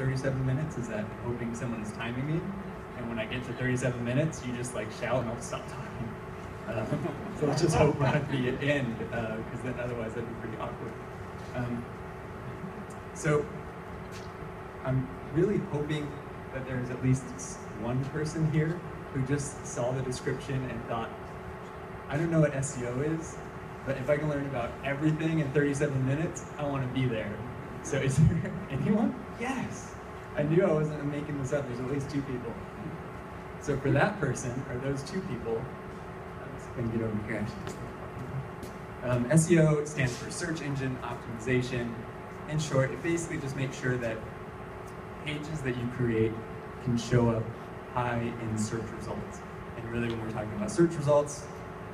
37 minutes is that hoping someone is timing me. And when I get to 37 minutes, you just like shout and I'll stop talking. So let's just hope we're at the end, because then otherwise that'd be pretty awkward. So I'm really hoping that there's at least one person here who just saw the description and thought, I don't know what SEO is, but if I can learn about everything in 37 minutes, I want to be there. So is there anyone? Yes! I knew I wasn't making this up. There's at least 2 people. So for that person, or those 2 people, I'm just going to get over here actually. SEO stands for Search Engine Optimization. In short, it basically just makes sure that pages that you create can show up high in search results. And really when we're talking about search results,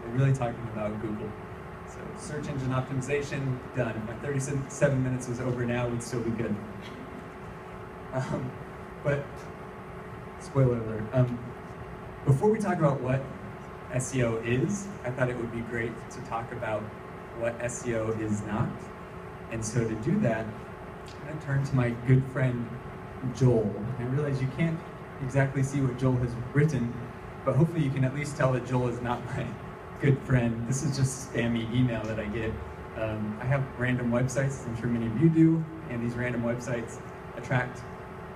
we're really talking about Google. So search engine optimization, done. If my 37 minutes was over now, we'd still be good. But, spoiler alert, before we talk about what SEO is, I thought it would be great to talk about what SEO is not. And so to do that, I'm going to turn to my good friend, Joel. I realize you can't exactly see what Joel has written, but hopefully you can at least tell that Joel is not my good friend. This is just spammy email that I get. I have random websites, as I'm sure many of you do, and these random websites attract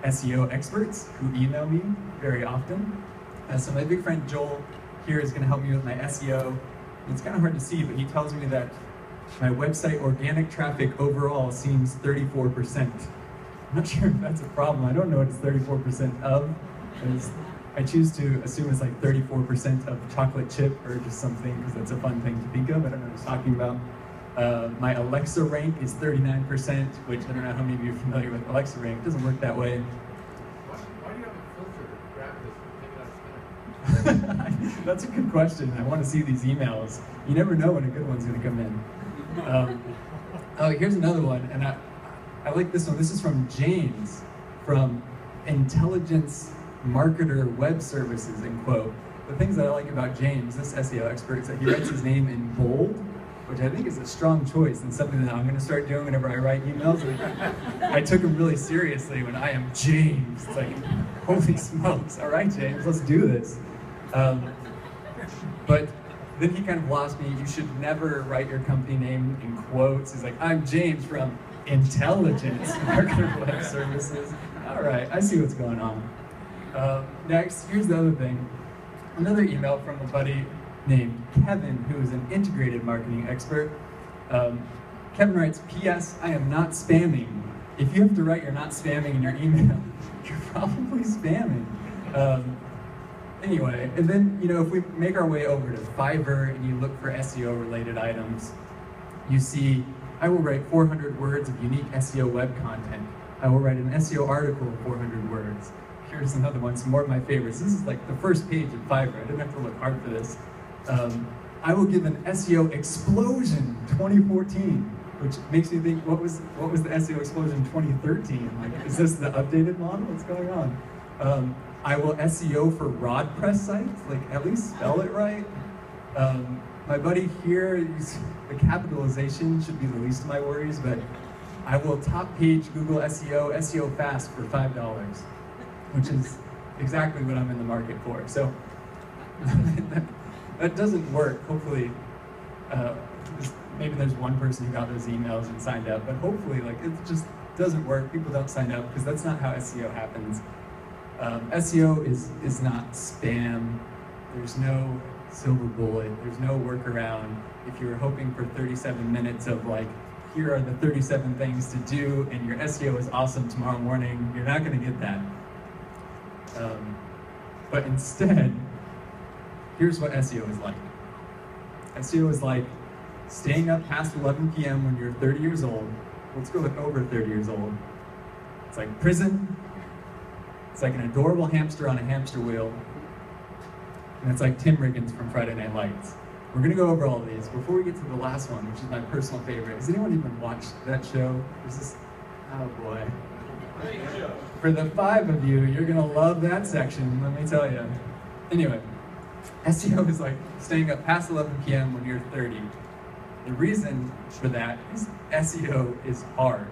SEO experts who email me very often. So my big friend Joel here is going to help me with my SEO. It's kind of hard to see, but he tells me that my website organic traffic overall seems 34%. I'm not sure if that's a problem. I don't know what it's 34% of. I choose to assume it's like 34% of chocolate chip or just something, because that's a fun thing to think of. I don't know what he's talking about. My Alexa rank is 39%, which I don't know how many of you are familiar with Alexa rank. It doesn't work that way. Why do you have a filter to grab this and take it out of spam? That's a good question. I want to see these emails. You never know when a good one's going to come in. Oh, here's another one, and I like this one. This is from James from Intelligence Marketer Web Services, in quote. The things that I like about James, this SEO expert, is that he writes his name in bold, which I think is a strong choice and something that I'm going to start doing whenever I write emails. I took him really seriously when I am James. It's like, holy smokes, all right, James, let's do this. But then he kind of lost me. You should never write your company name in quotes. He's like, I'm James from Intelligence Marketer Web Services. All right, I see what's going on. Next, here's the other thing. Another email from a buddy named Kevin, who is an integrated marketing expert. Kevin writes, P.S. I am not spamming. If you have to write you're not spamming in your email, you're probably spamming. Anyway, and then, if we make our way over to Fiverr and you look for SEO-related items, you see, I will write 400 words of unique SEO web content. I will write an SEO article of 400 words. Here's another one, some more of my favorites. This is like the first page of Fiverr. I didn't have to look hard for this. I will give an SEO explosion 2014, which makes me think, what was the SEO explosion 2013? Like, is this the updated model? What's going on? I will SEO for rod press sites, like at least spell it right. My buddy here, the capitalization should be the least of my worries, but I will top page Google SEO fast for $5, which is exactly what I'm in the market for. So that doesn't work. Hopefully, maybe there's one person who got those emails and signed up, but hopefully, it just doesn't work. People don't sign up because that's not how SEO happens. SEO is not spam. There's no silver bullet. There's no workaround. If you're hoping for 37 minutes of here are the 37 things to do and your SEO is awesome tomorrow morning, you're not going to get that. But instead, here's what SEO is like. SEO is like staying up past 11 p.m. when you're 30 years old. Let's go with over 30 years old. It's like prison. It's like an adorable hamster on a hamster wheel. And it's like Tim Riggins from Friday Night Lights. We're going to go over all of these. Before we get to the last one, which is my personal favorite, has anyone even watched that show? Oh boy. For the 5 of you, you're going to love that section, let me tell you. Anyway, SEO is like staying up past 11 p.m. when you're 30. The reason for that is SEO is hard.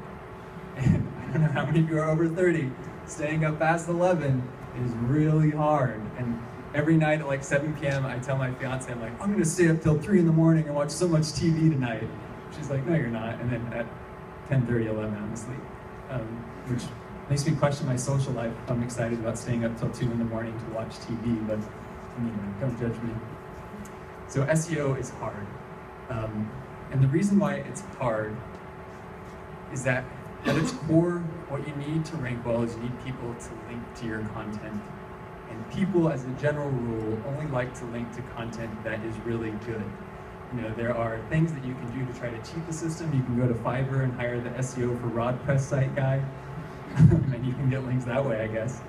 And I I don't know how many of you are over 30. Staying up past 11 is really hard. And every night at like 7 p.m., I tell my fiance, I'm like, I'm gonna stay up till 3 in the morning and watch so much TV tonight. She's like, no, you're not. And then at 10:30, 11, I'm asleep. Which makes me question my social life. I'm excited about staying up till 2 in the morning to watch TV, but don't judge me. So SEO is hard. And the reason why it's hard is that at its core, what you need to rank well is you need people to link to your content. And people, as a general rule, only like to link to content that is really good. There are things that you can do to try to cheat the system. You can go to Fiverr and hire the SEO for WordPress site guy, and you can get links that way, I guess.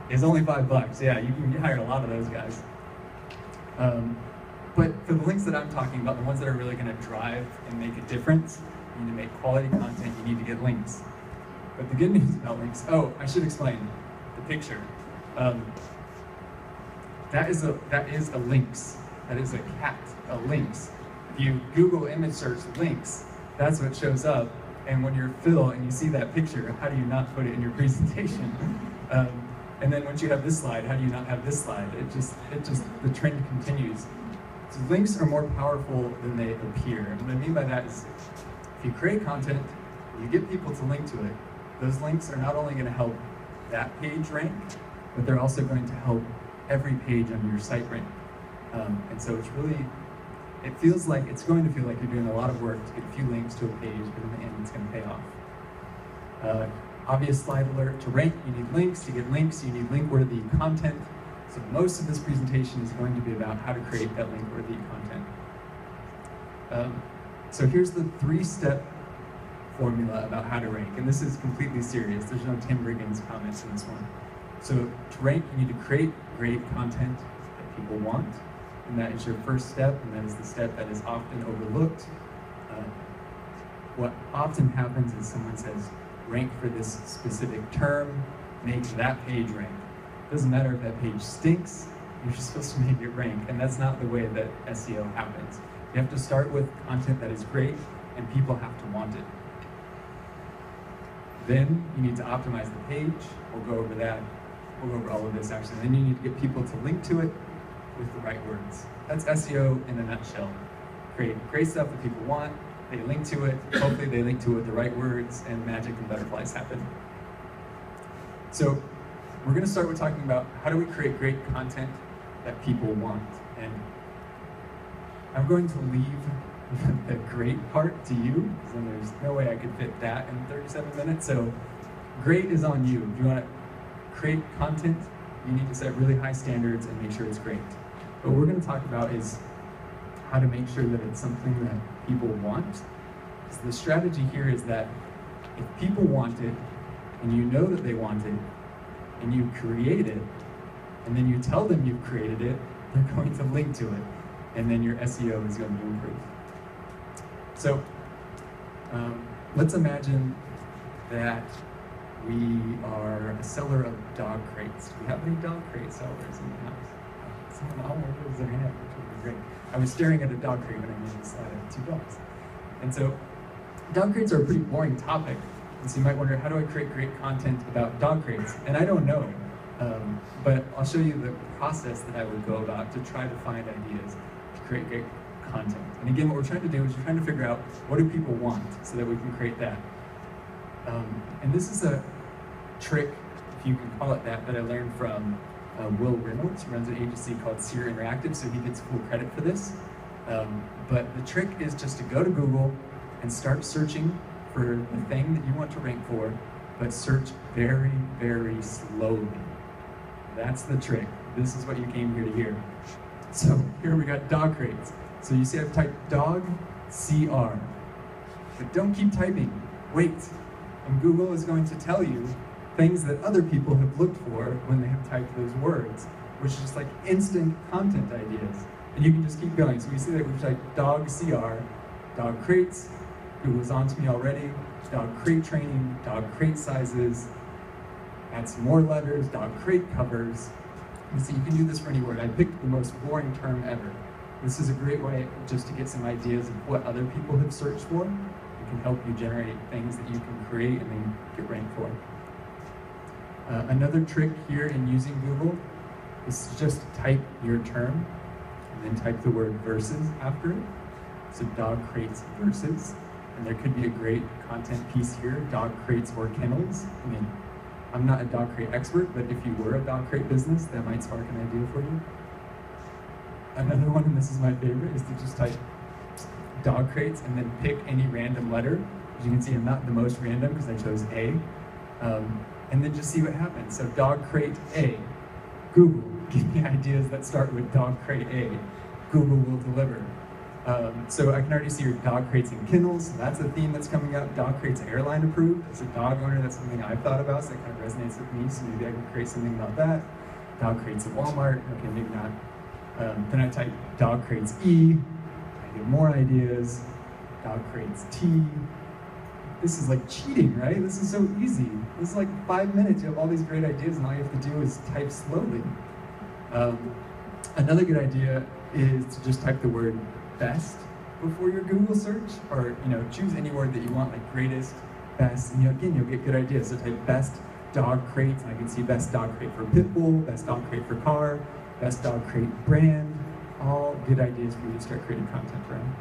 It's only $5. It's only $5, yeah. You can hire a lot of those guys. But for the links that I'm talking about, the ones that are really going to drive and make a difference, you need to make quality content, you need to get links. But the good news about links, I should explain the picture. That is a lynx. That is a cat, a lynx. If you Google image search links, that's what shows up. And when you're Phil and you see that picture, how do you not put it in your presentation? And then once you have this slide, how do you not have this slide? The trend continues. So links are more powerful than they appear. And what I mean by that is, if you create content, you get people to link to it, those links are not only going to help that page rank, but they're also going to help every page on your site rank. And so it's going to feel like you're doing a lot of work to get a few links to a page, but in the end it's going to pay off. Obvious slide alert, to rank you need links, to get links you need link-worthy content. So most of this presentation is going to be about how to create that link-worthy content. So here's the 3-step formula about how to rank, and this is completely serious. There's no Tim Riggins comments in this one. So to rank, you need to create great content that people want, and that is your first step, and that is the step that is often overlooked. What often happens is someone says, rank for this specific term, make that page rank. It doesn't matter if that page stinks, you're just supposed to make it rank, and that's not the way that SEO happens. You have to start with content that is great, and people have to want it. Then you need to optimize the page. We'll go over that. We'll go over all of this actually. Then you need to get people to link to it with the right words. That's SEO in a nutshell. Create great stuff that people want, they link to it, hopefully they link to it with the right words, and magic and butterflies happen. So we're going to start with talking about how do we create great content that people want. And I'm going to leave the great part to you, because then there's no way I could fit that in 37 minutes. So great is on you. If you want to create content, you need to set really high standards and make sure it's great. What we're going to talk about is how to make sure that it's something that people want. So the strategy here is that if people want it, and you know that they want it, and you create it, and then you tell them you've created it, they're going to link to it, and then your SEO is going to improve. So let's imagine that we are a seller of dog crates. Do we have any dog crate sellers in the house? Someone almost raised their hand, which would be great. I was staring at a dog crate when I made this slide. I have 2 dogs. And so dog crates are a pretty boring topic. And so you might wonder, how do I create great content about dog crates? And I don't know, but I'll show you the process that I would go about to try to find ideas to create great content. And again, what we're trying to do is we're trying to figure out what do people want so that we can create that. And this is a trick, if you can call it that I learned from Will Reynolds, who runs an agency called Seer Interactive, so he gets full credit for this. But the trick is just to go to Google and start searching for the thing that you want to rank for, but search very, very slowly. That's the trick. This is what you came here to hear. So here we got dog crates. So you see I've typed dog CR, but don't keep typing, wait. And Google is going to tell you things that other people have looked for when they have typed those words, which is just like instant content ideas. And you can just keep going. So we see that we've typed dog CR, dog crates, Google's on to me already, dog crate training, dog crate sizes, add some more letters, dog crate covers. And so you can do this for any word. I picked the most boring term ever. This is a great way just to get some ideas of what other people have searched for, and can help you generate things that you can create and then get ranked for. Another trick here in using Google is to just type your term and then type the word versus after it. So dog crates versus, and there could be a great content piece here, dog crates or kennels. I mean, I'm not a dog crate expert, but if you were a dog crate business, that might spark an idea for you. Another one, and this is my favorite, is to just type dog crates and then pick any random letter. As you can see, I'm not the most random because I chose A. And then just see what happens. So dog crate A, Google, give me ideas that start with dog crate A. Google will deliver. So I can already see your dog crates and kennels. So that's a theme that's coming up. Dog crates airline approved. As a dog owner, that's something I've thought about, so that kind of resonates with me. So maybe I can create something about that. Dog crates at Walmart. Okay, maybe not. Then I type dog crates E. I get more ideas. Dog crates T. This is like cheating, right? This is so easy. This is like 5 minutes. You have all these great ideas, and all you have to do is type slowly. Another good idea is to just type the word best before your Google search, or choose any word that you want, like greatest, best, and again, you'll get good ideas. So type best dog crates, and I can see best dog crate for pit bull, best dog crate for car, best dog crate brand, all good ideas for you to start creating content around.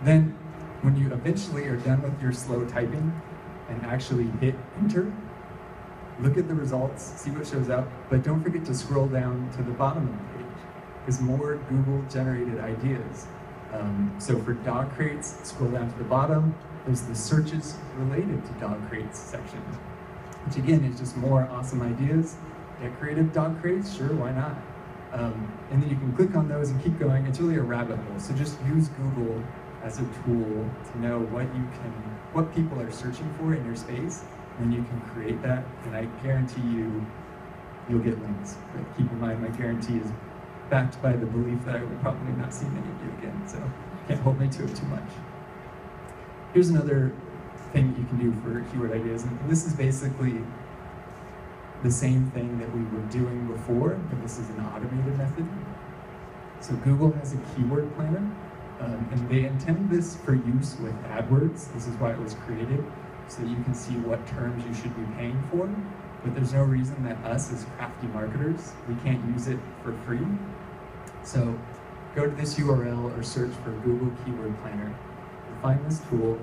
Then, when you eventually are done with your slow typing and actually hit enter, look at the results, see what shows up, but don't forget to scroll down to the bottom of the page, because more Google-generated ideas. So for dog crates, scroll down to the bottom, there's the searches related to dog crates section, which again is just more awesome ideas. Decorative dog crates, sure, why not? And then you can click on those and keep going. It's really a rabbit hole, so just use Google as a tool to know what people are searching for in your space, and you can create that, and I guarantee you'll get links. But keep in mind, my guarantee is backed by the belief that I will probably not see many of you again, so can't hold me to it too much. Here's another thing that you can do for keyword ideas, and this is basically the same thing that we were doing before, but this is an automated method. So Google has a keyword planner, and they intend this for use with AdWords. This is why it was created, so that you can see what terms you should be paying for. But there's no reason that us as crafty marketers, we can't use it for free. So go to this URL or search for Google Keyword Planner. You'll find this tool.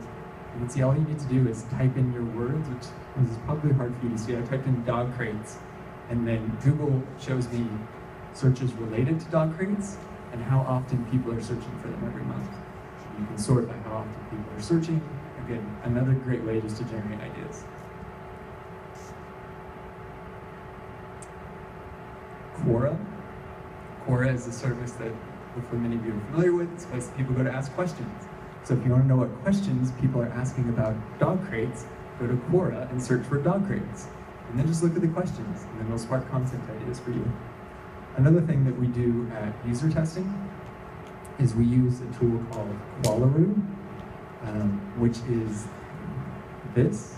You can see all you need to do is type in your words, which is probably hard for you to see. I typed in dog crates, and then Google shows me searches related to dog crates and how often people are searching for them every month. You can sort by how often people are searching. Again, another great way just to generate ideas. Quora. Quora is a service that hopefully many of you are familiar with. It's a place that people go to ask questions. So if you want to know what questions people are asking about dog crates, go to Quora and search for dog crates. And then just look at the questions, and then they'll spark content ideas for you. Another thing that we do at user testing is we use a tool called Qualaroo, which is this.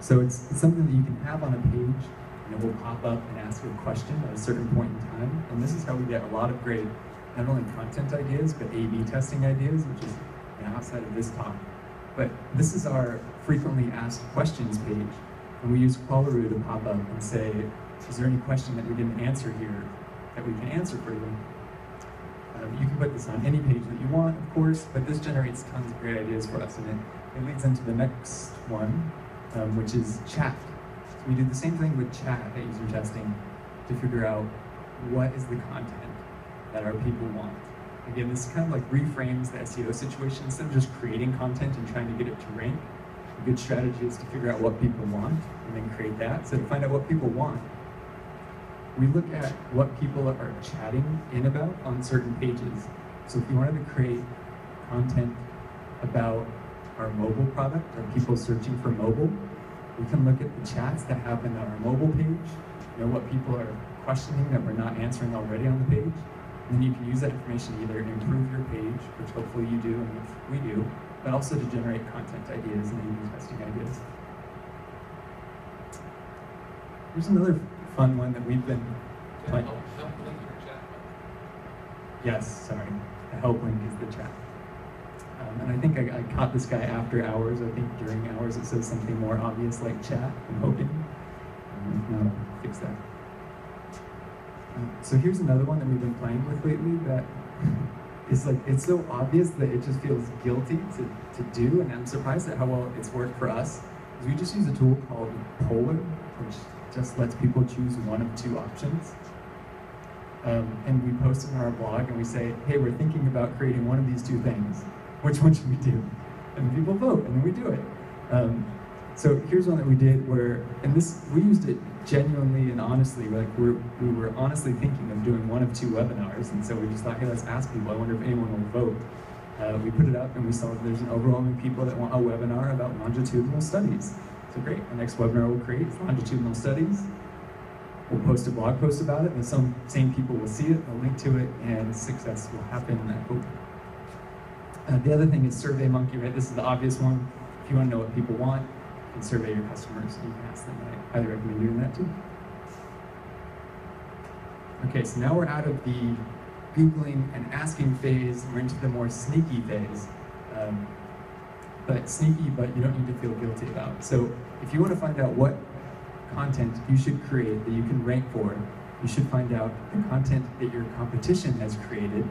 So it's something that you can have on a page, and it will pop up and ask you a question at a certain point in time. And this is how we get a lot of great, not only content ideas, but A/B testing ideas, which is outside of this talk. But this is our frequently asked questions page. And we use Qualaroo to pop up and say, is there any question that we didn't answer here that we can answer for you? You can put this on any page that you want, of course, but this generates tons of great ideas for us, and it leads into the next one, which is chat. So we do the same thing with chat at user testing to figure out what is the content that our people want. Again, this kind of like reframes the SEO situation. Instead of just creating content and trying to get it to rank, a good strategy is to figure out what people want and then create that. So to find out what people want, we look at what people are chatting in about on certain pages. So if you wanted to create content about our mobile product, or people searching for mobile, we can look at the chats that happen on our mobile page, what people are questioning that we're not answering already on the page. And then you can use that information to either improve your page, which hopefully you do and which we do, but also to generate content ideas and A/B testing ideas. Here's another fun one that we've been playing. Help link your chat. Yes, sorry. The help link is the chat. And I think I caught this guy after hours. I think during hours it says something more obvious like chat. I'm hoping. If not, I'll fix that. So here's another one that we've been playing with lately that is like, it's so obvious that it just feels guilty to do, and I'm surprised at how well it's worked for us. We just use a tool called Polar, which just lets people choose one of two options. And we post it on our blog and we say, hey, we're thinking about creating one of these two things. Which one should we do? And people vote, and then we do it. So here's one that we did where, and this, we used it genuinely and honestly, like we were honestly thinking of doing one of two webinars, and so we just thought, hey, let's ask people, I wonder if anyone will vote. We put it up and we saw that there's an overwhelming people that want a webinar about longitudinal studies. So great, our next webinar we'll create is longitudinal studies. We'll post a blog post about it, and some same people will see it, they'll link to it, and success will happen, I hope. The other thing is SurveyMonkey, right? This is the obvious one. If you want to know what people want, you can survey your customers, and you can ask them. I highly recommend doing that too. Okay, so now we're out of the Googling and asking phase, we're into the more sneaky phase. But sneaky, but you don't need to feel guilty about. So if you want to find out what content you should create that you can rank for, you should find out the content that your competition has created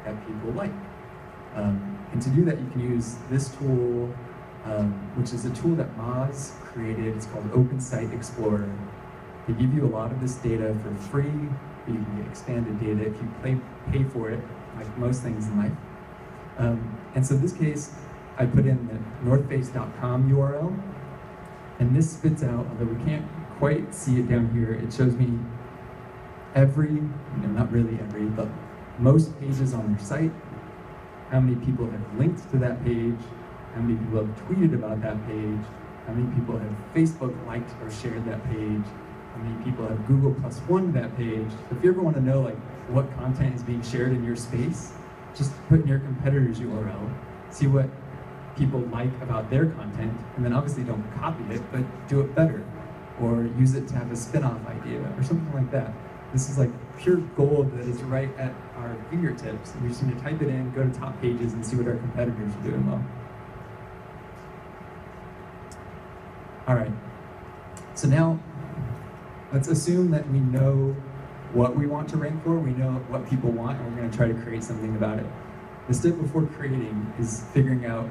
that people like. And to do that, you can use this tool, which is a tool that Moz created. It's called Open Site Explorer. They give you a lot of this data for free. You can get expanded data if you pay for it, like most things in life. And so in this case, I put in the northface.com URL, and this spits out, although we can't quite see it down here, it shows me every, not really every, but most pages on their site, how many people have linked to that page, how many people have tweeted about that page, how many people have Facebook liked or shared that page, how many people have Google +1 that page. So if you ever want to know like what content is being shared in your space, just put in your competitor's URL, see what people like about their content, and then obviously don't copy it, but do it better, or use it to have a spin-off idea, or something like that. This is like pure gold that is right at our fingertips. We just need to type it in, go to top pages, and see what our competitors are doing well. All right, so now let's assume that we know what we want to rank for, we know what people want, and we're going to try to create something about it. The step before creating is figuring out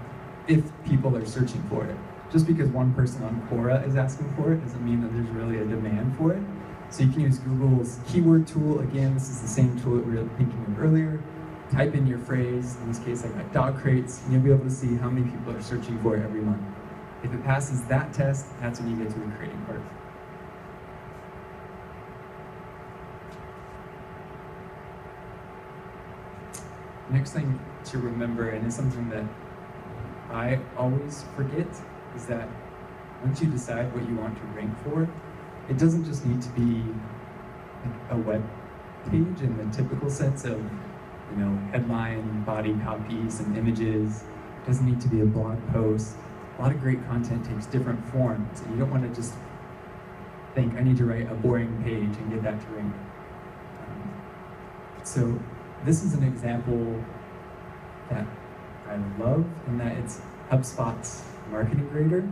if people are searching for it. Just because one person on Quora is asking for it doesn't mean that there's really a demand for it. So you can use Google's keyword tool. Again, this is the same tool that we were thinking of earlier. Type in your phrase, in this case I got dog crates, and you'll be able to see how many people are searching for it every month. If it passes that test, that's when you get to the creating part. Next thing to remember, and it's something that I always forget, is that once you decide what you want to rank for, it doesn't just need to be a web page in the typical sense of, headline, body copy, some images. It doesn't need to be a blog post. A lot of great content takes different forms, and you don't want to just think, I need to write a boring page and get that to rank. So this is an example that I love, in that it's HubSpot's marketing grader.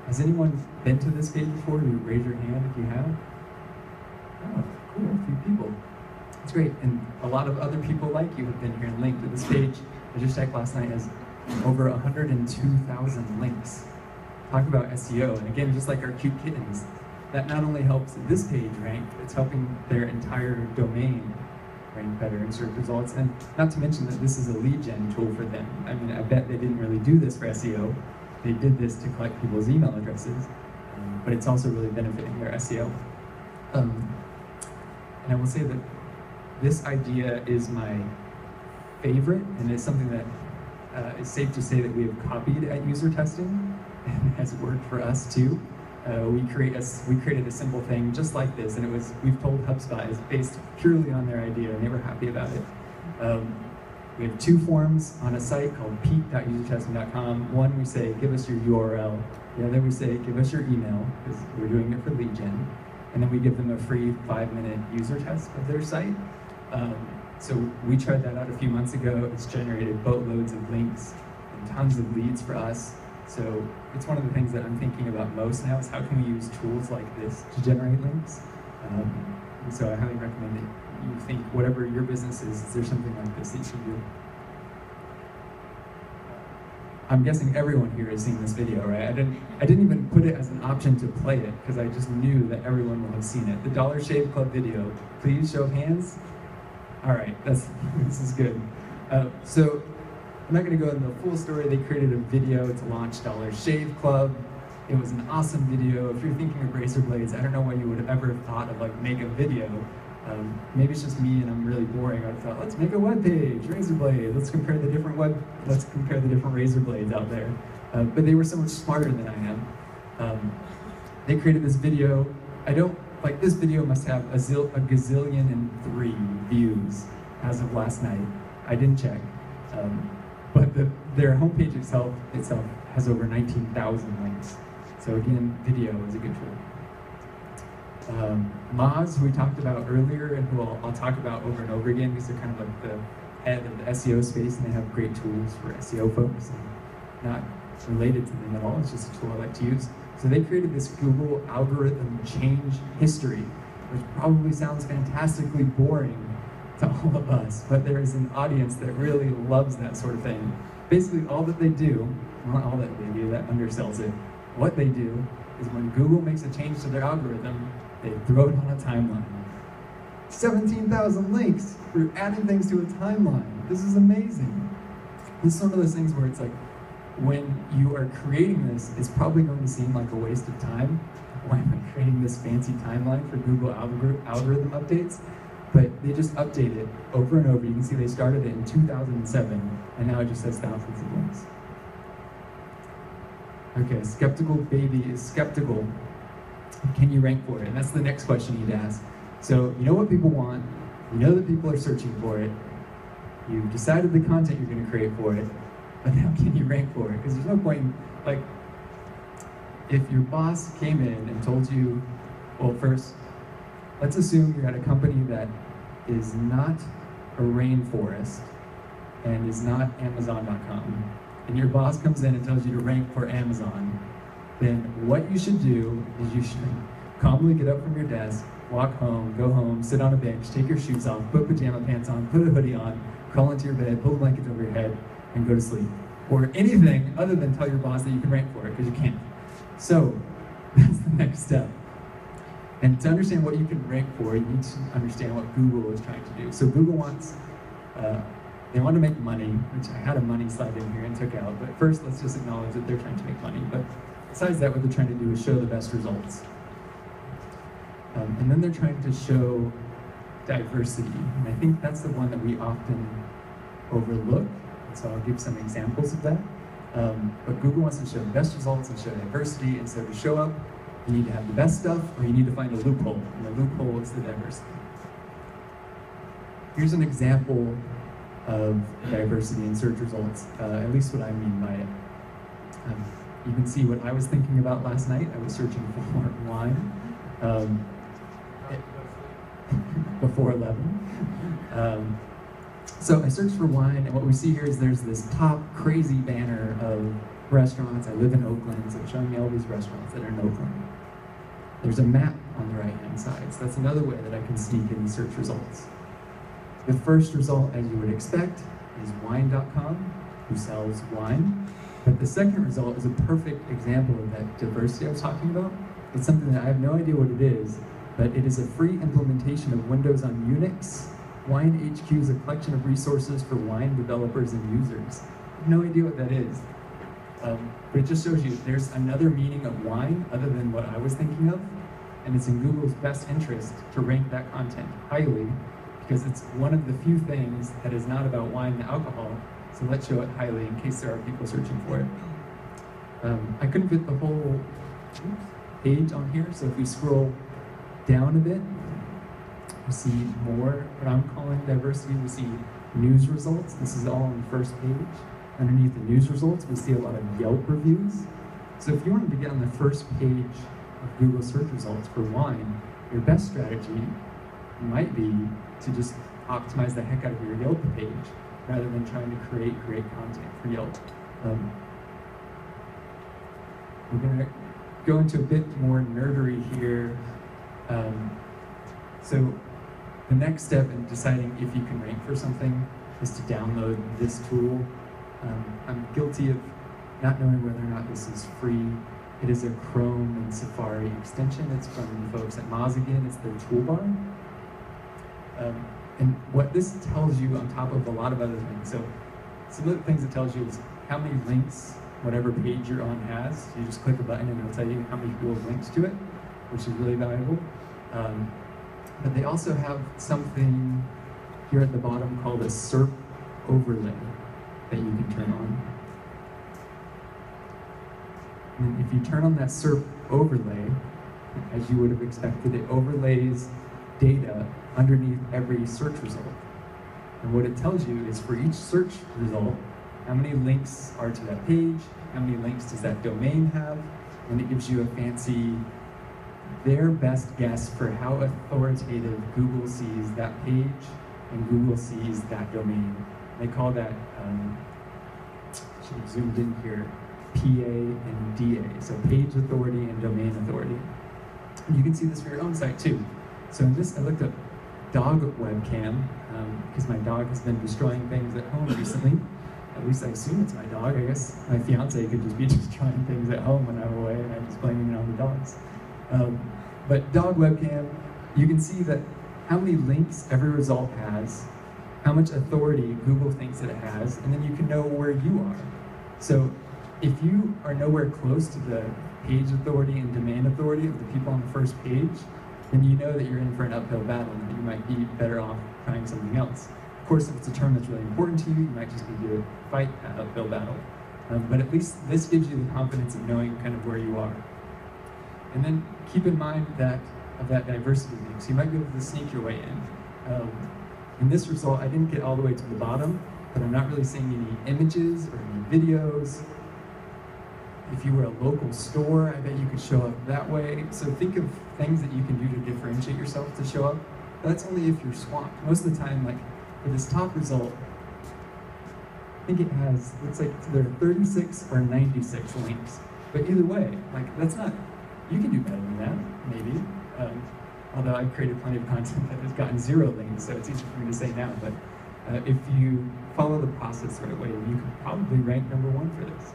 Has anyone been to this page before? You raise your hand if you have. Oh, cool, a few people. That's great, and a lot of other people like you have been here and linked to this page. I just checked last night, has over 102,000 links. Talk about SEO, and again, just like our cute kittens, that not only helps this page rank, it's helping their entire domain rank better in search results. And not to mention that this is a lead gen tool for them. I mean, I bet they didn't really do this for SEO. They did this to collect people's email addresses, but it's also really benefiting their SEO. And I will say that this idea is my favorite, and it's something that it's safe to say that we have copied at user testing, and has worked for us too. We created a simple thing just like this, and we've told HubSpot is based purely on their idea, and they were happy about it. We have two forms on a site called peak.usertesting.com. One, we say, give us your URL. The other, we say, give us your email, because we're doing it for lead gen. And then we give them a free 5-minute user test of their site. So we tried that out a few months ago. It's generated boatloads of links and tons of leads for us. So it's one of the things that I'm thinking about most now is how can we use tools like this to generate links? And so I highly recommend that you think whatever your business is there something like this that you should do? I'm guessing everyone here has seen this video, right? I didn't even put it as an option to play it because I just knew that everyone will have seen it. The Dollar Shave Club video, please show of hands. All right, this is good. So I'm not going to go into the full story. They created a video to launch Dollar Shave Club. It was an awesome video. If you're thinking of razor blades, I don't know why you would have ever thought of like make a video. Maybe it's just me and I'm really boring. I thought, let's make a web page, razor blade. Let's compare the different razor blades out there. But they were so much smarter than I am. They created this video. This video must have a gazillion and 3 views as of last night. I didn't check. But their homepage itself has over 19,000 links. So again, video is a good tool. Moz, who we talked about earlier and who I'll talk about over and over again because they're kind of like the head of the SEO space and they have great tools for SEO folks and not related to them at all. It's just a tool I like to use. So they created this Google algorithm change history, which probably sounds fantastically boring to all of us, but there is an audience that really loves that sort of thing. Basically all that they do, not all that they do, that undersells it, what they do is when Google makes a change to their algorithm, they throw it on a timeline. 17,000 links for adding things to a timeline. This is amazing. This is one of those things where it's like, when you are creating this, it's probably going to seem like a waste of time. Why am I creating this fancy timeline for Google algorithm updates? But they just update it over and over. You can see they started it in 2007, and now it just has thousands of links. Okay, skeptical baby is skeptical. Can you rank for it? And that's the next question you need to ask. So you know what people want, you know that people are searching for it, you've decided the content you're going to create for it, but now can you rank for it? Because there's no point, like, if your boss came in and told you, well, first, let's assume you're at a company that is not a rainforest and is not Amazon.com, and your boss comes in and tells you to rank for Amazon, then what you should do is you should calmly get up from your desk, walk home, go home, sit on a bench, take your shoes off, put pajama pants on, put a hoodie on, crawl into your bed, pull a blanket over your head, and go to sleep. Or anything other than tell your boss that you can rank for it, because you can't. So, that's the next step. And to understand what you can rank for, you need to understand what Google is trying to do. So Google wants, they want to make money, which I had a money slide in here and took out, but first let's just acknowledge that they're trying to make money. But besides that, what they're trying to do is show the best results. And then they're trying to show diversity. And I think that's the one that we often overlook. So I'll give some examples of that. But Google wants to show the best results and show diversity. And so to show up, you need to have the best stuff or you need to find a loophole. And the loophole is the diversity. Here's an example of diversity in search results, at least what I mean by it. You can see what I was thinking about last night. I was searching for wine. Before 11. So I searched for wine, and what we see here is there's this top crazy banner of restaurants. I live in Oakland, so it's showing me all these restaurants that are in Oakland. There's a map on the right-hand side, so that's another way that I can sneak in the search results. The first result, as you would expect, is wine.com, who sells wine. But the second result is a perfect example of that diversity I was talking about. It's something that I have no idea what it is, but it is a free implementation of Windows on Unix. Wine HQ is a collection of resources for wine developers and users. I have no idea what that is. But it just shows you there's another meaning of wine other than what I was thinking of, and it's in Google's best interest to rank that content highly because it's one of the few things that is not about wine and alcohol, so let's show it highly in case there are people searching for it. I couldn't fit the whole page on here, so if we scroll down a bit, we see more, what I'm calling diversity. We see news results. This is all on the first page. Underneath the news results, we see a lot of Yelp reviews. So if you wanted to get on the first page of Google search results for wine, your best strategy might be to just optimize the heck out of your Yelp page rather than trying to create great content for Yelp. We're going to go into a bit more nerdery here. So the next step in deciding if you can rank for something is to download this tool. I'm guilty of not knowing whether or not this is free. It is a Chrome and Safari extension. It's from the folks at Moz again. It's their toolbar. And what this tells you on top of a lot of other things. So some of the things it tells you is how many links whatever page you're on has. You just click a button and it'll tell you how many people have linked to it, which is really valuable. But they also have something here at the bottom called a SERP overlay that you can turn on. And if you turn on that SERP overlay, as you would have expected, it overlays data underneath every search result. And what it tells you is for each search result, how many links are to that page, how many links does that domain have, and it gives you a fancy, their best guess for how authoritative Google sees that page and Google sees that domain. They call that, should have zoomed in here, PA and DA, so page authority and domain authority. And you can see this for your own site too. So in this, I looked up dog webcam, because my dog has been destroying things at home recently. At least I assume it's my dog. I guess my fiance could just be destroying things at home when I'm away, and I'm just blaming it on the dogs. But dog webcam, you can see that how many links every result has, how much authority Google thinks that it has, and then you can know where you are. So if you are nowhere close to the page authority and domain authority of the people on the first page, then you know that you're in for an uphill battle and that you might be better off trying something else. Of course, if it's a term that's really important to you, you might just need to fight that uphill battle. But at least this gives you the confidence of knowing kind of where you are. And then keep in mind that of that diversity mix, you might be able to sneak your way in. In this result, I didn't get all the way to the bottom, but I'm not really seeing any images or any videos. If you were a local store, I bet you could show up that way. So think of things that you can do to differentiate yourself to show up. That's only if you're swamped. Most of the time, like for this top result, I think it has, looks like there are 36 or 96 links. But either way, like that's not, you can do better than that, maybe. Although I've created plenty of content that has gotten 0 links, so it's easy for me to say now. But if you follow the process the right way, you could probably rank #1 for this.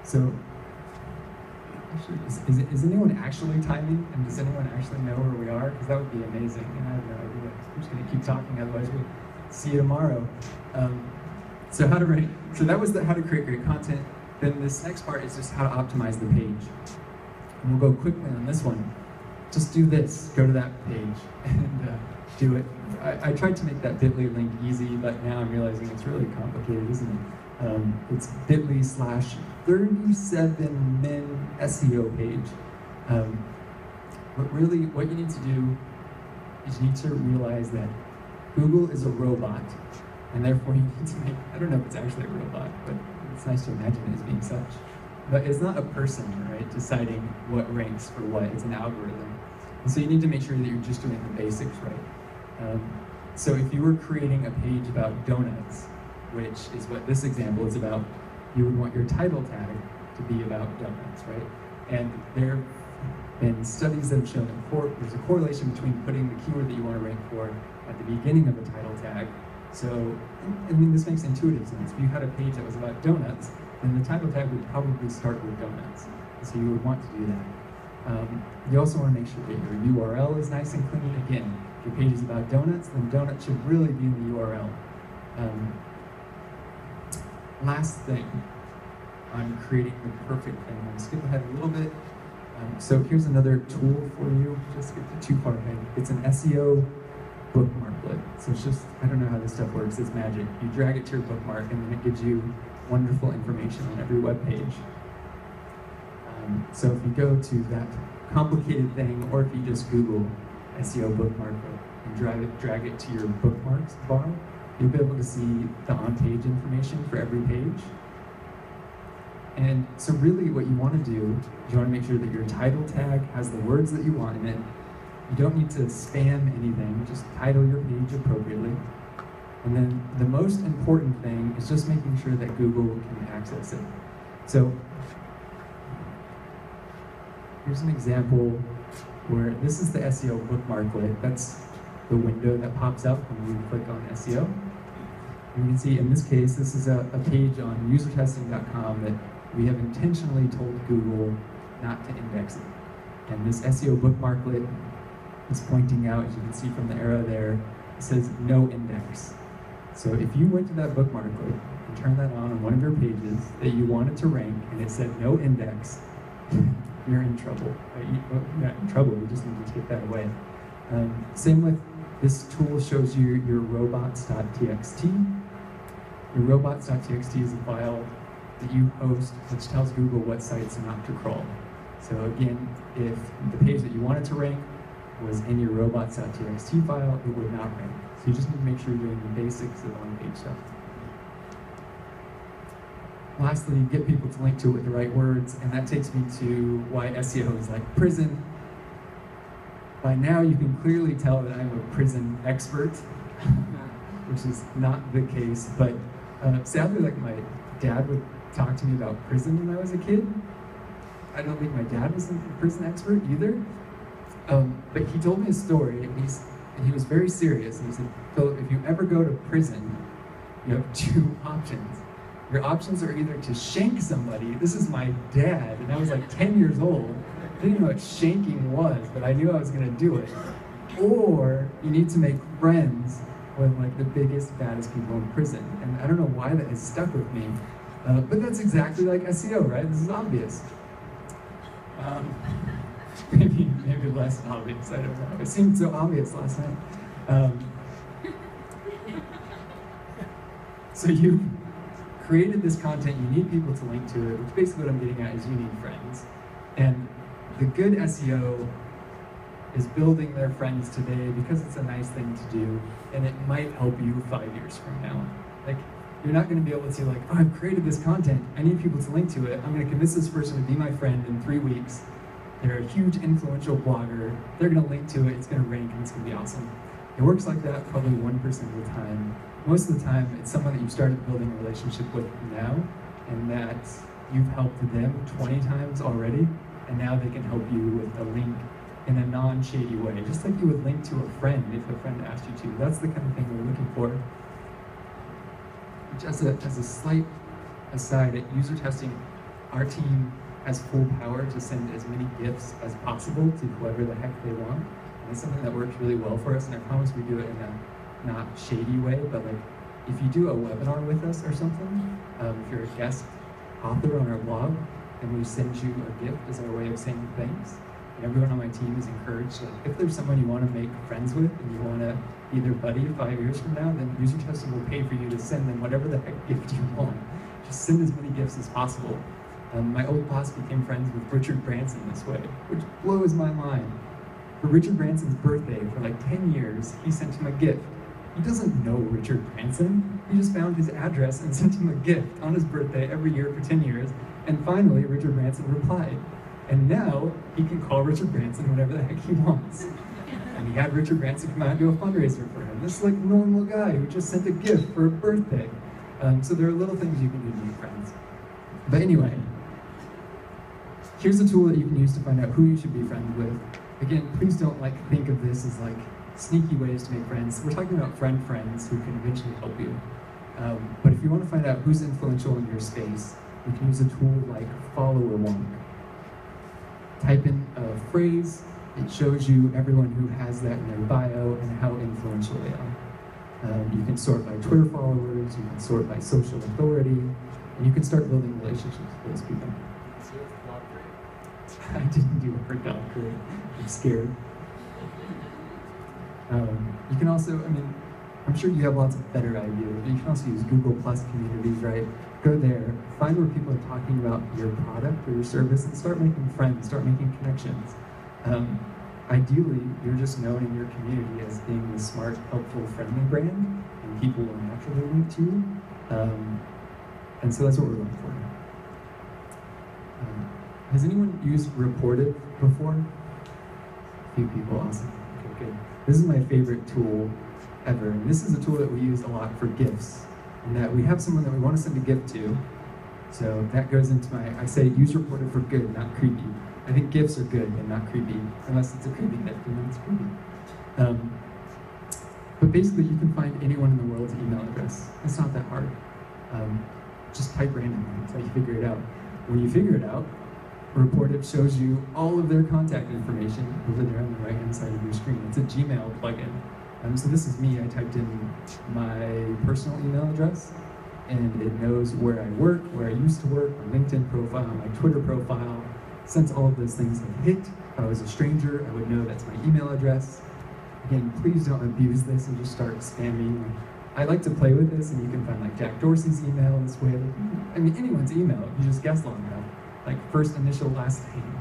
So, actually, is anyone actually timing? And does anyone actually know where we are? Because that would be amazing. And I have no idea. I'm just going to keep talking, otherwise we'll see you tomorrow. So how to rank? So that was how to create great content. Then this next part is just how to optimize the page. And we'll go quickly on this one. Just do this. Go to that page and do it. I tried to make that bit.ly link easy, but now I'm realizing it's really complicated, isn't it? It's bit.ly/37min SEO page. But really, what you need to do is you need to realize that Google is a robot, and therefore you need to make, I don't know if it's actually a robot, but it's nice to imagine it as being such. But it's not a person, right, deciding what ranks for what. It's an algorithm. And so you need to make sure that you're just doing the basics right. So if you were creating a page about donuts, which is what this example is about, you would want your title tag to be about donuts, right? And there have been studies that have shown that there's a correlation between putting the keyword that you want to rank for at the beginning of a title tag. So, I mean, this makes intuitive sense. If you had a page that was about donuts, then the title tag would probably start with donuts. So you would want to do that. You also want to make sure that your URL is nice and clean. Again, if your page is about donuts, then donuts should really be in the URL. Last thing on creating the perfect thing. I'm going to skip ahead a little bit. So here's another tool for you. Just skip too far ahead. It's an SEO bookmarklet. So it's just, I don't know how this stuff works. It's magic. You drag it to your bookmark and then it gives you wonderful information on every web page. So if you go to that complicated thing, or if you just Google SEO bookmarklet and drag it to your bookmarks bar, you'll be able to see the on-page information for every page. And so really what you want to do is you want to make sure that your title tag has the words that you want in it. You don't need to spam anything, just title your page appropriately. And then the most important thing is just making sure that Google can access it. So here's an example where this is the SEO bookmarklet. That's the window that pops up when you click on SEO. And you can see in this case, this is a page on usertesting.com that we have intentionally told Google not to index it. And this SEO bookmarklet is pointing out, as you can see from the arrow there, it says no index. So if you went to that bookmarklet and turned that on one of your pages that you wanted to rank and it said no index, you're in trouble. You're not in trouble, you just need to take that away. Same with this tool shows you your robots.txt. Your robots.txt is a file that you host which tells Google what sites not to crawl. So again, if the page that you wanted to rank was in your robots.txt file, it would not rank. So you just need to make sure you're doing the basics of on-page stuff. Lastly, get people to link to it with the right words, and that takes me to why SEO is like prison. By now, you can clearly tell that I'm a prison expert, which is not the case, but sadly, like my dad would talk to me about prison when I was a kid. I don't think my dad was a prison expert either, but he told me a story, and he was very serious, and he said, Philip, if you ever go to prison, you have two options. Your options are either to shank somebody. This is my dad, and I was like 10 years old. I didn't know what shanking was, but I knew I was going to do it. Or you need to make friends with like the biggest, baddest people in prison. And I don't know why that has stuck with me, but that's exactly like SEO, right? This is obvious. Maybe less obvious, I don't know. It seemed so obvious last night. So you created this content, you need people to link to it, which basically what I'm getting at is you need friends. And the good SEO is building their friends today because it's a nice thing to do, and it might help you 5 years from now. Like, you're not going to be able to like, oh, I've created this content, I need people to link to it, I'm going to convince this person to be my friend in 3 weeks. They're a huge influential blogger, they're going to link to it, it's going to rank, and it's going to be awesome. It works like that probably 1% of the time. Most of the time, it's someone that you've started building a relationship with now, and that you've helped them 20 times already, and now they can help you with a link in a non-shady way, just like you would link to a friend if a friend asked you to. That's the kind of thing we're looking for. Which, as a slight aside, at user testing, our team has full power to send as many gifts as possible to whoever the heck they want. And it's something that works really well for us, and I promise we do it in a not shady way, but like if you do a webinar with us or something, if you're a guest author on our blog, and we send you a gift as our way of saying thanks, and everyone on my team is encouraged, like if there's someone you want to make friends with and you want to be their buddy 5 years from now, then user testing will pay for you to send them whatever the heck gift you want. Just send as many gifts as possible. My old boss became friends with Richard Branson this way, which blows my mind. For Richard Branson's birthday, for like 10 years, he sent him a gift. He doesn't know Richard Branson. He just found his address and sent him a gift on his birthday every year for 10 years. And finally, Richard Branson replied. And now, he can call Richard Branson whenever the heck he wants. And he had Richard Branson come out and do a fundraiser for him. This like normal guy who just sent a gift for a birthday. So there are little things you can do to make friends. But anyway, here's a tool that you can use to find out who you should be friends with. Again, please don't like think of this as like sneaky ways to make friends. We're talking about friends who can eventually help you. But if you want to find out who's influential in your space, you can use a tool like Follower Wonk. Type in a phrase, it shows you everyone who has that in their bio and how influential they are. You can sort by Twitter followers, you can sort by social authority, and you can start building relationships with those people. I didn't do it for doctorate. I'm scared. You can also, I'm sure you have lots of better ideas. You can also use Google Plus communities, right? Go there, find where people are talking about your product or your service, and start making friends, start making connections. Ideally, you're just known in your community as being the smart, helpful, friendly brand, and people will naturally link to you. And so that's what we're looking for. Has anyone used Reported before? A few people, awesome. good. This is my favorite tool ever. And this is a tool that we use a lot for gifts. And that we have someone that we want to send a gift to. So that goes into I say use reported for good, not creepy. I think gifts are good and not creepy, unless it's a creepy gift, and then it's creepy. But basically, you can find anyone in the world's email address. It's not that hard. Just type randomly until you figure it out. When you figure it out, Reported shows you all of their contact information over there on the right-hand side of your screen. It's a Gmail plugin. So this is me. I typed in my personal email address, and it knows where I work, where I used to work, my LinkedIn profile, my Twitter profile. Since all of those things have hit, if I was a stranger, I would know that's my email address. Again, please don't abuse this and just start spamming. I like to play with this, and you can find like Jack Dorsey's email this way. I mean, anyone's email, if you just guess long enough. Like first initial, last name.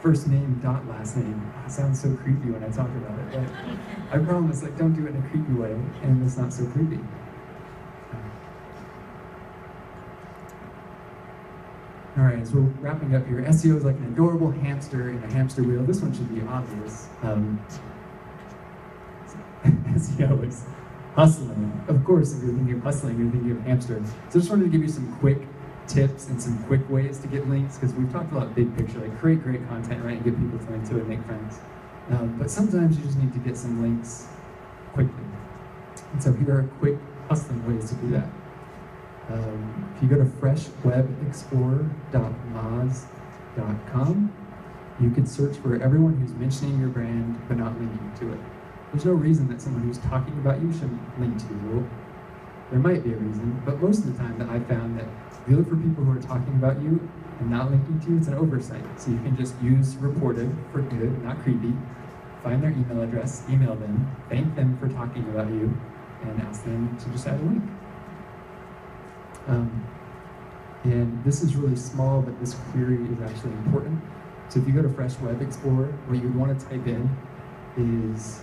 First name, dot last name. It sounds so creepy when I talk about it. But I promise, like, don't do it in a creepy way, and it's not so creepy. All right, so we're wrapping up here. SEO is like an adorable hamster in a hamster wheel. This one should be obvious. SEO is hustling. Of course, if you're thinking of hustling, you're thinking of hamster. So I just wanted to give you some quick tips and some quick ways to get links, because we've talked about big picture, like create great content, right, and get people to link to it, make friends. But sometimes you just need to get some links quickly. And so here are quick hustling ways to do that. If you go to freshwebexplorer.moz.com, you could search for everyone who's mentioning your brand but not linking to it. There's no reason that someone who's talking about you shouldn't link to you. Well, there might be a reason, but most of the time that I found that if you look for people who are talking about you and not linking to you, it's an oversight. So you can just use reported for good, not creepy, find their email address, email them, thank them for talking about you, and ask them to just add a link. And this is really small, but this query is actually important. So if you go to Fresh Web Explorer, what you would want to type in is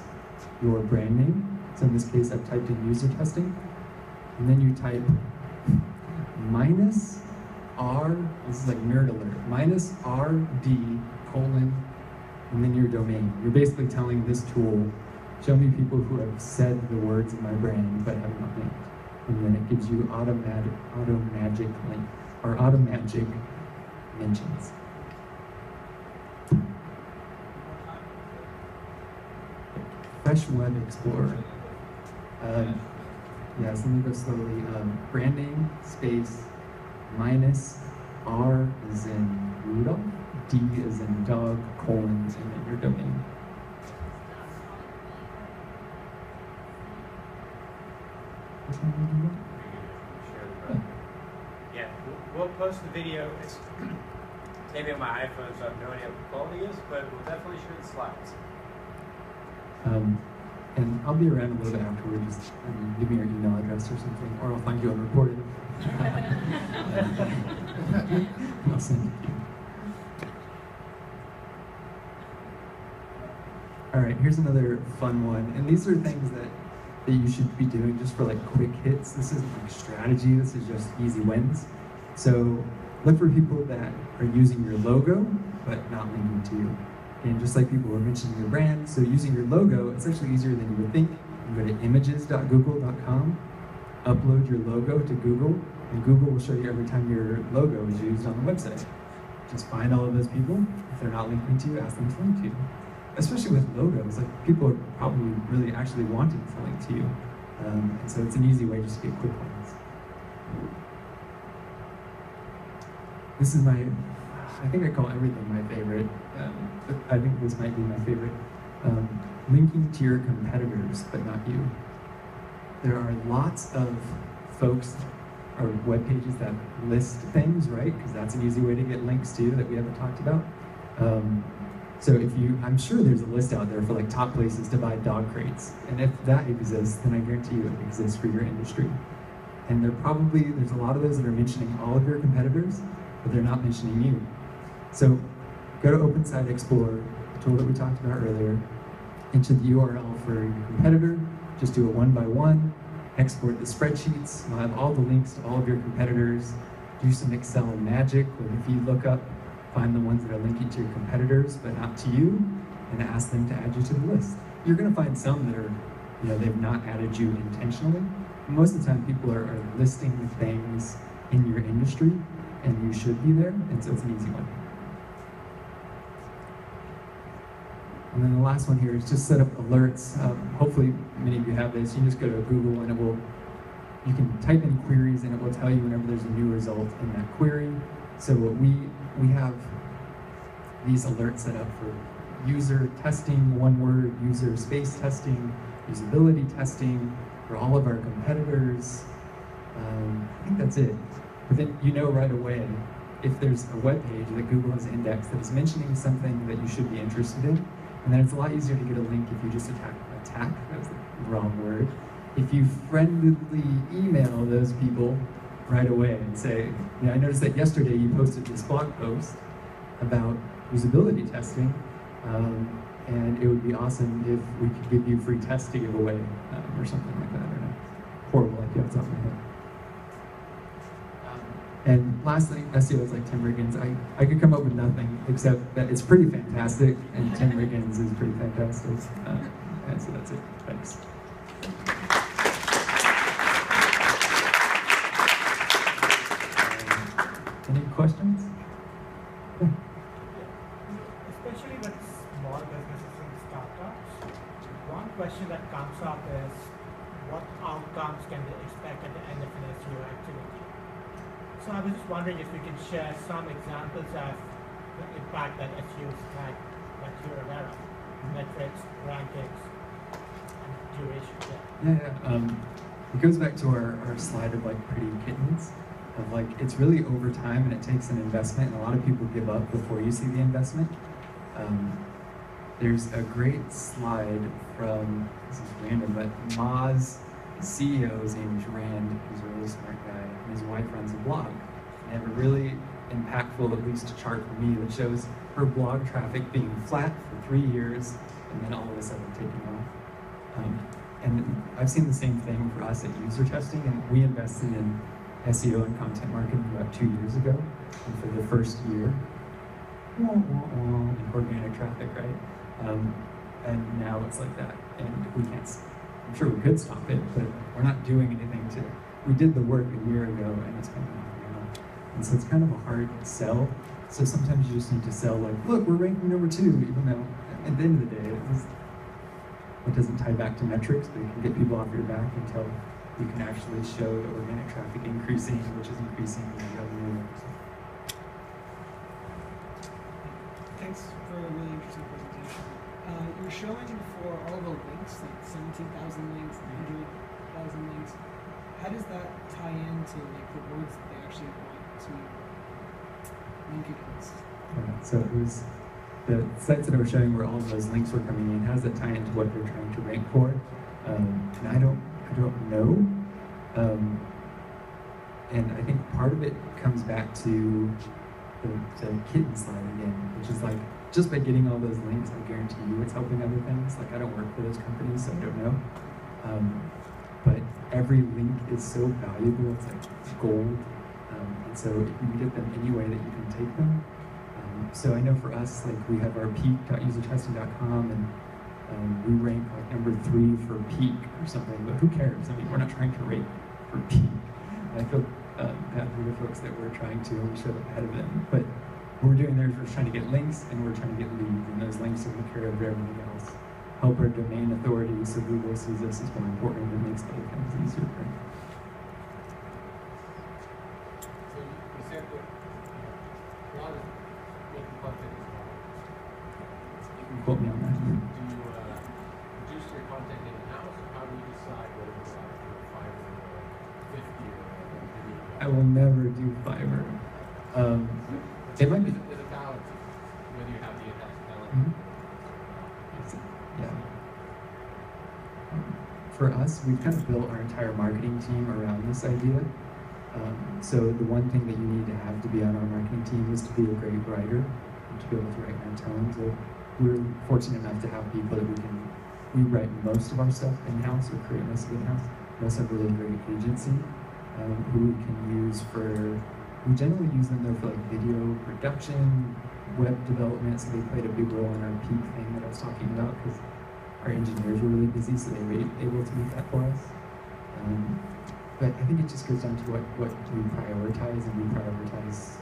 your brand name. So in this case, I've typed in user testing. And then you type -R, this is like nerd alert, -RD colon, and then your domain. You're basically telling this tool, show me people who have said the words in my brand but have not linked. And then it gives you automatic link, or automagic mentions. Fresh Web Explorer. Yes, let me go slowly. Brand name, space, -R as in Rudolph, D as in dog, colon, and then your domain. Yeah, we'll post the video. It's maybe on my iPhone, so I have no idea what the quality is, but we'll definitely share the slides. And I'll be around a little bit afterward. Just give me your email address or something, or I'll find you on Reported. I'll send it to you. All right, here's another fun one. And these are things that you should be doing just for like quick hits. This isn't like strategy, this is just easy wins. So look for people that are using your logo, but not linking to you. And just like people were mentioning your brand, so using your logo, it's actually easier than you would think. You go to images.google.com, upload your logo to Google, and Google will show you every time your logo is used on the website. Just find all of those people. If they're not linking to you, ask them to link to you. Especially with logos, like people are probably really actually wanting to link to you. And so it's an easy way just to get quick ones. This is I think I call everything my favorite. But I think this might be my favorite. Linking to your competitors, but not you. There are lots of folks or web pages that list things, right? Because that's an easy way to get links to that we haven't talked about. So I'm sure there's a list out there for like top places to buy dog crates. And if that exists, then I guarantee you it exists for your industry. And there's a lot of those that are mentioning all of your competitors, but they're not mentioning you. So go to Open Site Explorer, the tool that we talked about earlier, enter the URL for your competitor, just do it one by one, export the spreadsheets, you'll have all the links to all of your competitors, do some Excel magic, where if you look up, find the ones that are linking to your competitors, but not to you, and ask them to add you to the list. you're going to find some that are, they've not added you intentionally. Most of the time, people are listing things in your industry, and you should be there, and so it's an easy one. And then the last one here is just set up alerts. Hopefully, many of you have this. You just go to Google, and you can type in queries, and it will tell you whenever there's a new result in that query. So we have these alerts set up for user testing, one word, user space testing, usability testing for all of our competitors. I think that's it. But then you know right away if there's a web page that Google has indexed that is mentioning something that you should be interested in. And then it's a lot easier to get a link if you just attack, that's the wrong word. If you friendly email those people right away and say, I noticed that yesterday you posted this blog post about usability testing, and it would be awesome if we could give you free tests to give away, or something like that. I don't know. Horrible idea, it's off my head. And lastly, SEO is like Tim Riggins. I could come up with nothing except that it's pretty fantastic, and Tim Riggins is pretty fantastic. And so that's it. Thanks. Any questions? Yeah. Especially with small businesses and startups, one question that comes up is what outcomes can they expect at the end of an SEO activity? So I was just wondering if you can share some examples of the impact that SEO has had that you're aware of, metrics, rankings, and duration. Yeah. It goes back to our slide of like pretty kittens. Of like, it's really over time and it takes an investment, and a lot of people give up before you see the investment. There's a great slide from, this is random, but Moz, the CEO, his name is Rand, he's a really smart guy, and his wife runs a blog. And they have a really impactful, at least chart for me, that shows her blog traffic being flat for 3 years, and then all of a sudden taking off. And I've seen the same thing for us at user testing, and we invested in SEO and content marketing about 2 years ago, and for the first year, organic traffic, right? And now it's like that, and we can't. I'm sure we could stop it, but we're not doing anything to. We did the work a year ago, and it's kind of now, and so it's kind of a hard sell. So sometimes you just need to sell like, look, we're ranking number 2, even though at the end of the day, it doesn't tie back to metrics, but you can get people off your back until you can actually show the organic traffic increasing, which is increasing your revenue. Thanks for a really interesting presentation. You're showing for all the links, like 17,000 links, 100,000 links. How does that tie into like the words that they actually want to link against? So it was the sites that I was showing where all of those links were coming in. How does that tie into what they're trying to rank for? And I don't know. And I think part of it comes back to the kitten slide again, which is like, just by getting all those links, I guarantee you it's helping other things. Like, I don't work for those companies, so I don't know. But every link is so valuable, it's like gold. And so if you can get them any way that you can take them. So I know for us, like, we have our peak.usertesting.com, and we rank like number 3 for peak or something, but who cares? I mean, we're not trying to rank for peak. I feel bad for the folks that we're trying to show up ahead of them. But what we're doing there is we're trying to get links, and we're trying to get leads, and those links will take care of everything else. Help our domain authority so Google sees us as more important and makes other things easier for them. So you said that a lot of making content is hard. You can quote me on that. Do you produce your content in-house, or how do you decide whether it's like Fiverr or 50 or video? I will never do Fiverr. It might be. There's a balance whether you have the in-house talent. Mm-hmm. Yeah. For us, we've kind of built our entire marketing team around this idea. So the one thing that you need to have to be on our marketing team is to be a great writer and to be able to write in tone. So we're fortunate enough to have people that we write most of our stuff in-house or create most of it in-house. We also have a really great agency who we can use we generally use them though for like video production, web development, so they played a big role in our peak thing that I was talking about, because our engineers were really busy, so they were able to make that for us. But I think it just goes down to what we prioritize, and we prioritize